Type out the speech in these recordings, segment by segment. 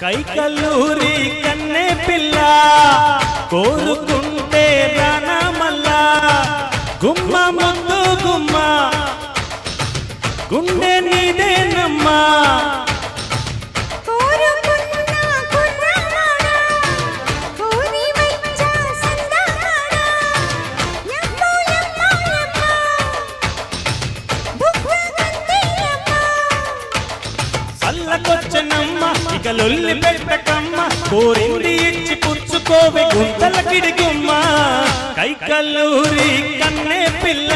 కైకల్లూరి కన్నె పిల్ల కోరుకుంటే రానా మల్లా గుమ్మ ముందు గుమ్మ గుండె నీదేనమ్మా సల్లకొచ్చనమ్మ ఇక లొల్లి పెట్టకమ్మ కోరింది ఇచ్చి పుచ్చుకోవే గుంతల కిడిగుమ్మ కైకల్లూరి కన్నె పిల్ల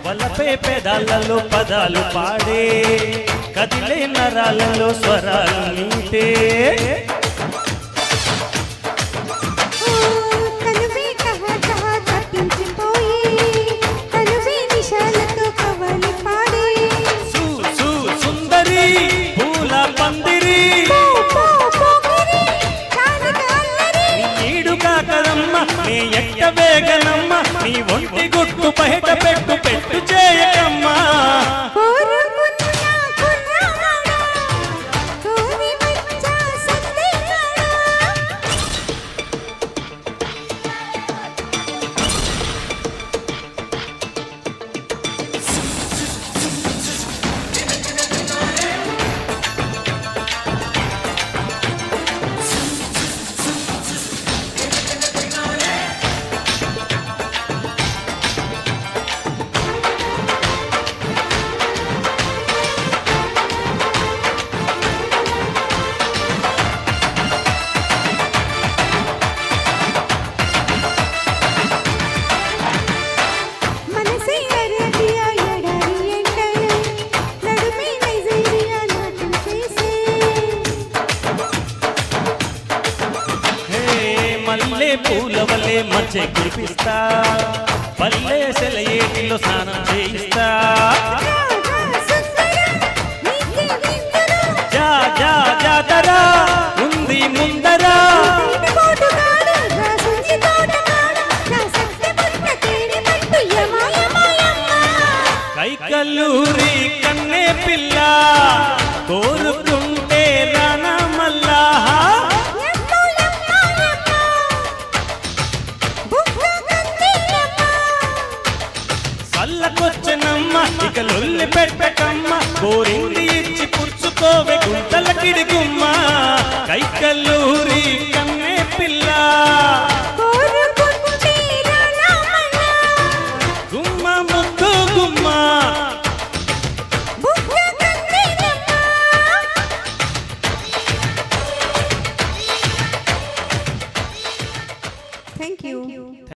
వలపే పెదాలలో పదాలు పాడే కదిలే నరాలలో స్వరాలు నీటే సుందరి పూల పందిరి నీడుగా కదమ్మ నీ ఎక్క వేగనమ్మ నీ ఒంటి గుట్టు బయట పెట్టు పెట్టు చేయకమ్మా మల్లె పూల వల్లే మంచి కురిపిస్తా పల్లె సెలయేటిలో స్నానం చేయిస్తా జా జా జాతరా ఉంది ముందరా కైకల్లూరి కన్నె పిల్ల కోరుకుంటే రానా మల్లా సల్లకొచ్చనమ్మ ఇక లొల్లి పెట్టకమ్మ కోరింది ఇచ్చి పుచ్చుకోవే గుంతల కిడిగుమ్మ కైకల్లూరి కన్నె పిల్ల గుమ్మ ముద్దు గుమ్మ Thank you.